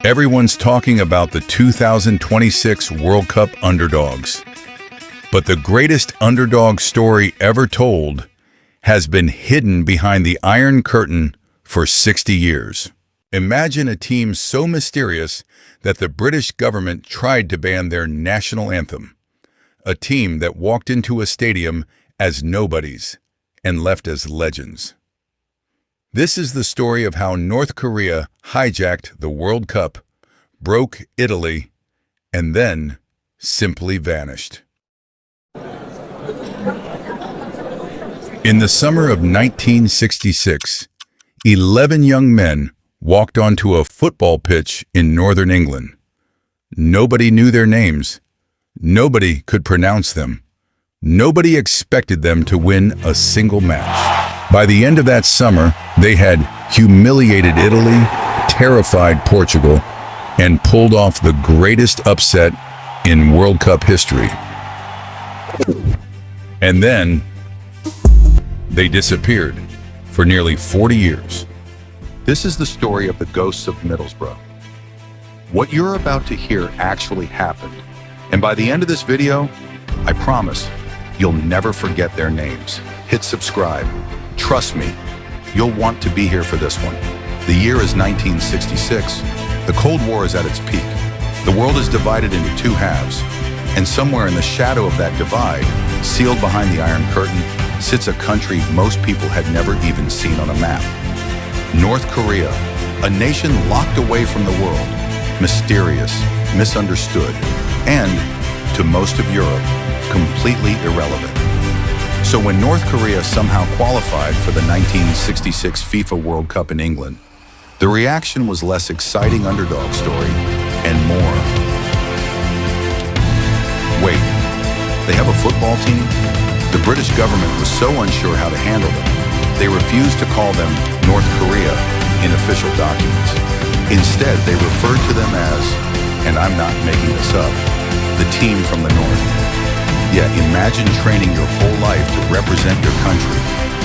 Everyone's talking about the 2026 World Cup underdogs. But the greatest underdog story ever told has been hidden behind the Iron Curtain for 60 years. Imagine a team so mysterious that the British government tried to ban their national anthem. A team that walked into a stadium as nobodies and left as legends. This is the story of how North Korea hijacked the World Cup, broke Italy, and then simply vanished. In the summer of 1966, 11 young men walked onto a football pitch in northern England. Nobody knew their names. Nobody could pronounce them. Nobody expected them to win a single match. By the end of that summer, they had humiliated Italy, terrified Portugal, and pulled off the greatest upset in World Cup history. And then, they disappeared for nearly 40 years. This is the story of the ghosts of Middlesbrough. What you're about to hear actually happened, and by the end of this video, I promise, you'll never forget their names. Hit subscribe. Trust me, you'll want to be here for this one. The year is 1966. The Cold War is at its peak. The world is divided into two halves, and somewhere in the shadow of that divide, sealed behind the Iron Curtain, sits a country most people had never even seen on a map. North Korea, a nation locked away from the world, mysterious, misunderstood, and, to most of Europe, completely irrelevant. So when North Korea somehow qualified for the 1966 FIFA World Cup in England, the reaction was less exciting underdog story and more. Wait, they have a football team? The British government was so unsure how to handle them, they refused to call them North Korea in official documents. Instead, they referred to them as, and I'm not making this up, the team from the North. Yeah, imagine training your whole life to represent your country,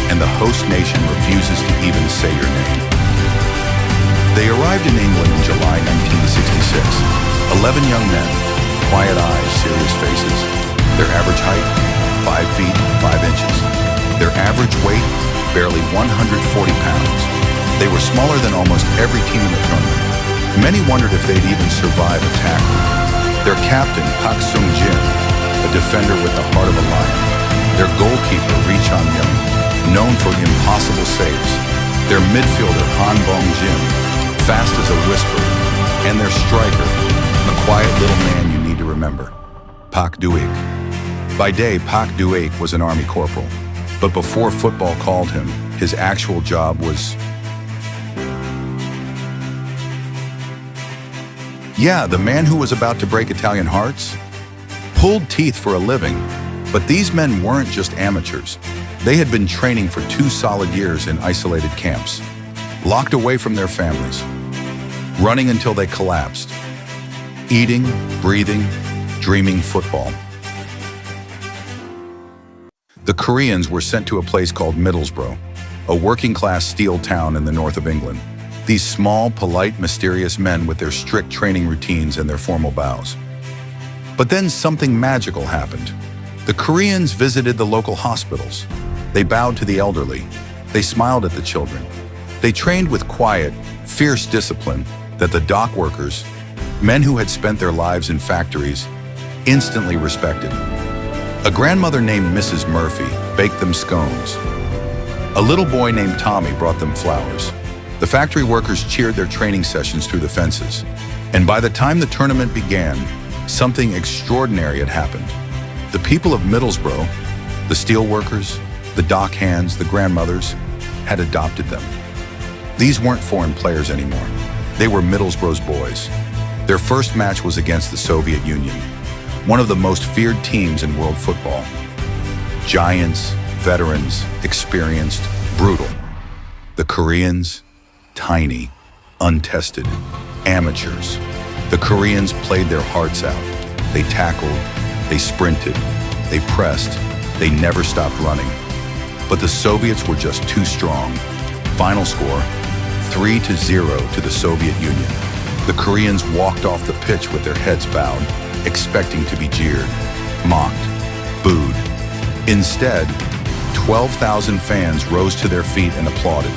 and the host nation refuses to even say your name. They arrived in England in July 1966. 11 young men, quiet eyes, serious faces. Their average height, 5 feet, 5 inches. Their average weight, barely 140 pounds. They were smaller than almost every team in the tournament. Many wondered if they'd even survive a tackle. Their captain, Park Sung-jin, a defender with the heart of a lion. Their goalkeeper, Ri Chan-young, known for impossible saves. Their midfielder, Han Bong-jin, fast as a whisper. And their striker, a quiet little man you need to remember, Park Do-ik. By day, Park Do-ik was an army corporal, but before football called him, his actual job was... Yeah, the man who was about to break Italian hearts? Pulled teeth for a living, but these men weren't just amateurs. They had been training for 2 solid years in isolated camps, locked away from their families, running until they collapsed, eating, breathing, dreaming football. The Koreans were sent to a place called Middlesbrough, a working-class steel town in the north of England. These small, polite, mysterious men with their strict training routines and their formal bows. But then something magical happened. The Koreans visited the local hospitals. They bowed to the elderly. They smiled at the children. They trained with quiet, fierce discipline that the dock workers, men who had spent their lives in factories, instantly respected. A grandmother named Mrs. Murphy baked them scones. A little boy named Tommy brought them flowers. The factory workers cheered their training sessions through the fences. And by the time the tournament began, something extraordinary had happened. The people of Middlesbrough, the steel workers, the dock hands, the grandmothers, had adopted them. These weren't foreign players anymore. They were Middlesbrough's boys. Their first match was against the Soviet Union, one of the most feared teams in world football. Giants, veterans, experienced, brutal. The Koreans, tiny, untested, amateurs. The Koreans played their hearts out. They tackled, they sprinted, they pressed, they never stopped running. But the Soviets were just too strong. Final score, 3-0 to the Soviet Union. The Koreans walked off the pitch with their heads bowed, expecting to be jeered, mocked, booed. Instead, 12,000 fans rose to their feet and applauded,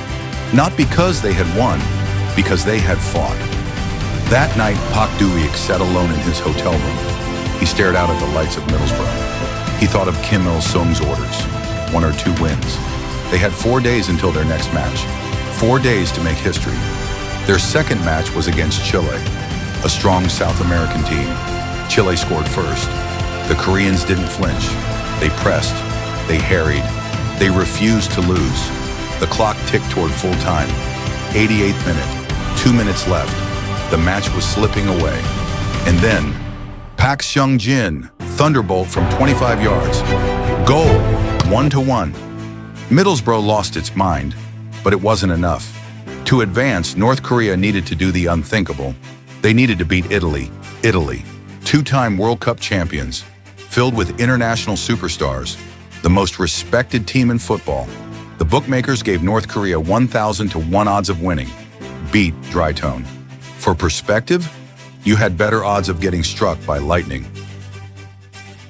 not because they had won, because they had fought. That night, Pak Doo-ik sat alone in his hotel room. He stared out at the lights of Middlesbrough. He thought of Kim Il-sung's orders, 1 or 2 wins. They had 4 days until their next match, 4 days to make history. Their second match was against Chile, a strong South American team. Chile scored first. The Koreans didn't flinch. They pressed. They harried. They refused to lose. The clock ticked toward full time. 88th minute, 2 minutes left. The match was slipping away. And then, Pak Seung-jin, thunderbolt from 25 yards. Goal, 1-1. Middlesbrough lost its mind, but it wasn't enough. To advance, North Korea needed to do the unthinkable. They needed to beat Italy. Italy, 2-time World Cup champions, filled with international superstars, the most respected team in football. The bookmakers gave North Korea 1,000 to 1 odds of winning. Beat Dry Tone. For perspective, you had better odds of getting struck by lightning.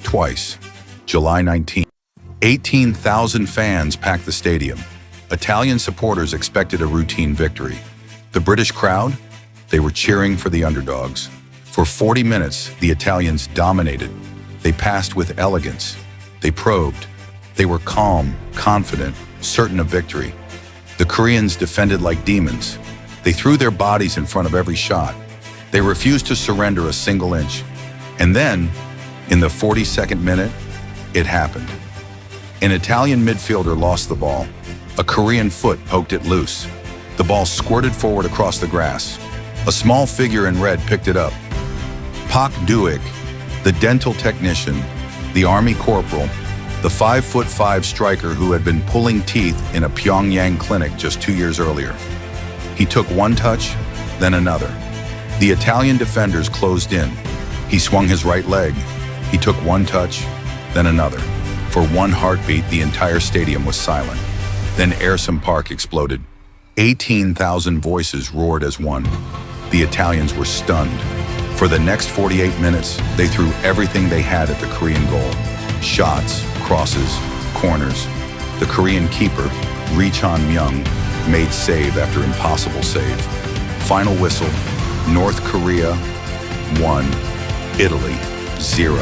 Twice. July 19th. 18,000 fans packed the stadium. Italian supporters expected a routine victory. The British crowd? They were cheering for the underdogs. For 40 minutes, the Italians dominated. They passed with elegance. They probed. They were calm, confident, certain of victory. The Koreans defended like demons. They threw their bodies in front of every shot. They refused to surrender a single inch. And then, in the 42nd minute, it happened. An Italian midfielder lost the ball. A Korean foot poked it loose. The ball squirted forward across the grass. A small figure in red picked it up. Pak Doo-ik, the dental technician, the army corporal, the 5'5" striker who had been pulling teeth in a Pyongyang clinic just 2 years earlier. He took one touch, then another. The Italian defenders closed in. He swung his right leg. He took one touch, then another. For one heartbeat, the entire stadium was silent. Then Ayresome Park exploded. 18,000 voices roared as one. The Italians were stunned. For the next 48 minutes, they threw everything they had at the Korean goal. Shots, crosses, corners. The Korean keeper, Ri Chan-myung, made save after impossible save. Final whistle, North Korea 1, Italy 0.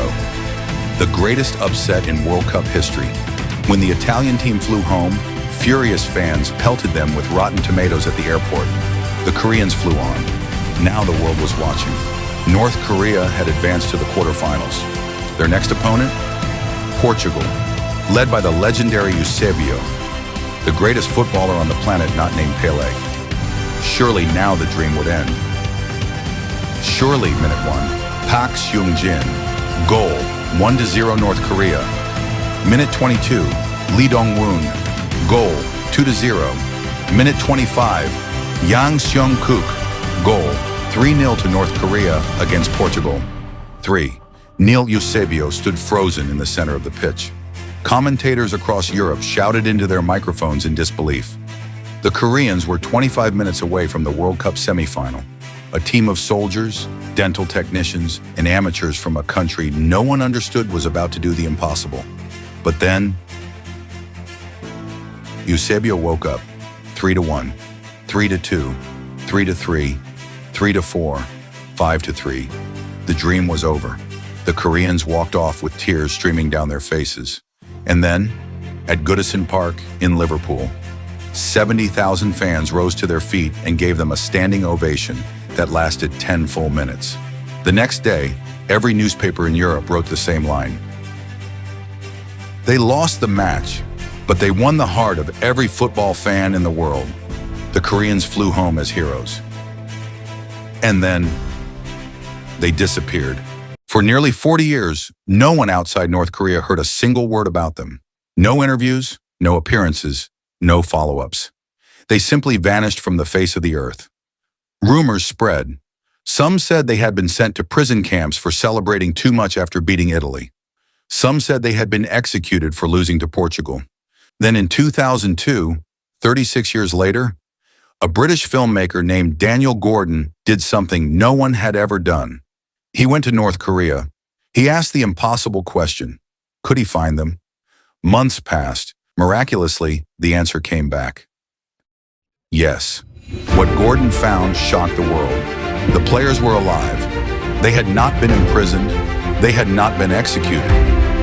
The greatest upset in World Cup history. When the Italian team flew home, furious fans pelted them with rotten tomatoes at the airport. The Koreans flew on. Now the world was watching. North Korea had advanced to the quarterfinals. Their next opponent? Portugal, led by the legendary Eusebio, the greatest footballer on the planet not named Pele. Surely now the dream would end. Surely, minute 1, Pak Seung-jin, goal, 1-0 North Korea. Minute 22, Lee Dong-woon, goal, 2-0. Minute 25, Yang Seung-kook, goal, 3-0 to North Korea against Portugal. 3. Neil Eusebio stood frozen in the center of the pitch. Commentators across Europe shouted into their microphones in disbelief. The Koreans were 25 minutes away from the World Cup semifinal. A team of soldiers, dental technicians, and amateurs from a country no one understood was about to do the impossible. But then, Eusebio woke up. 3-1, 3-2, 3-3, 3-4, 5-3. The dream was over. The Koreans walked off with tears streaming down their faces. And then, at Goodison Park in Liverpool, 70,000 fans rose to their feet and gave them a standing ovation that lasted 10 full minutes. The next day, every newspaper in Europe wrote the same line. They lost the match, but they won the heart of every football fan in the world. The Koreans flew home as heroes. And then, they disappeared. For nearly 40 years, no one outside North Korea heard a single word about them. No interviews, no appearances, no follow-ups. They simply vanished from the face of the earth. Rumors spread. Some said they had been sent to prison camps for celebrating too much after beating Italy. Some said they had been executed for losing to Portugal. Then in 2002, 36 years later, A British filmmaker named Daniel Gordon did something no one had ever done. He went to North Korea. He asked the impossible question, could he find them? Months passed. Miraculously, the answer came back. Yes. What Gordon found shocked the world. The players were alive. They had not been imprisoned. They had not been executed.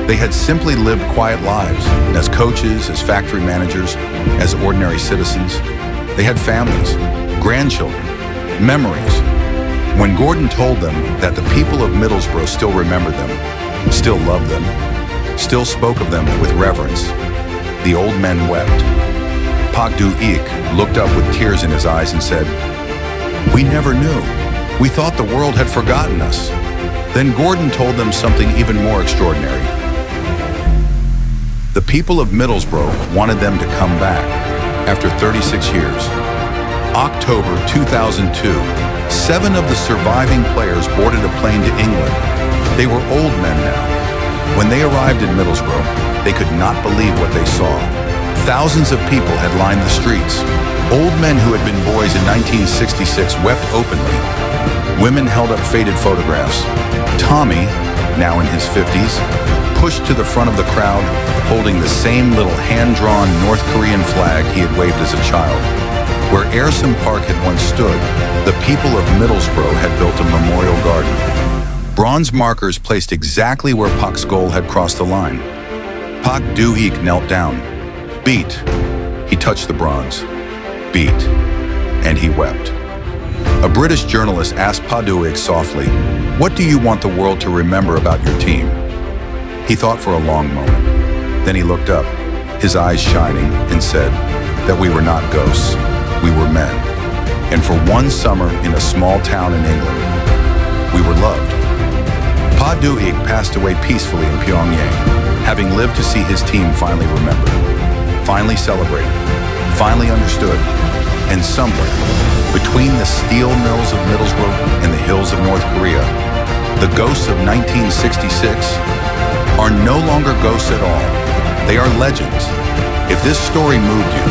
They had simply lived quiet lives as coaches, as factory managers, as ordinary citizens. They had families, grandchildren, memories. When Gordon told them that the people of Middlesbrough still remembered them, still loved them, still spoke of them with reverence, the old men wept. Pak Du-ik looked up with tears in his eyes and said, "We never knew. We thought the world had forgotten us." Then Gordon told them something even more extraordinary. The people of Middlesbrough wanted them to come back after 36 years. October 2002, 7 of the surviving players boarded a plane to England. They were old men now. When they arrived in Middlesbrough, they could not believe what they saw. Thousands of people had lined the streets. Old men who had been boys in 1966 wept openly. Women held up faded photographs. Tommy, now in his 50s, pushed to the front of the crowd, holding the same little hand-drawn North Korean flag he had waved as a child. Where Ayresome Park had once stood, the people of Middlesbrough had built a memorial garden. Bronze markers placed exactly where Pak's goal had crossed the line. Pak Du-ik knelt down. Beat. He touched the bronze. Beat. And he wept. A British journalist asked Pak Du-ik softly, "What do you want the world to remember about your team?" He thought for a long moment. Then he looked up, his eyes shining, and said that we were not ghosts, we were men. And for one summer in a small town in England, we were loved. Pak Du-ik passed away peacefully in Pyongyang, having lived to see his team finally remembered, finally celebrated, finally understood. And somewhere, between the steel mills of Middlesbrough and the hills of North Korea, the ghosts of 1966 are no longer ghosts at all. They are legends. If this story moved you,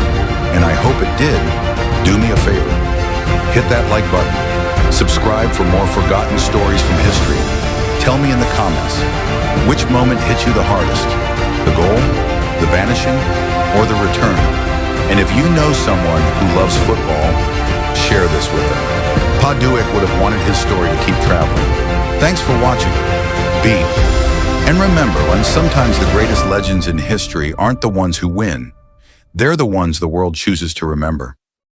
and I hope it did, do me a favor. Hit that like button. Subscribe for more forgotten stories from history. Tell me in the comments, which moment hit you the hardest? The goal, the vanishing, or the return? And if you know someone who loves football, share this with them. Pak Du-ik would have wanted his story to keep traveling. Thanks for watching. Be. And remember, and sometimes the greatest legends in history aren't the ones who win. They're the ones the world chooses to remember.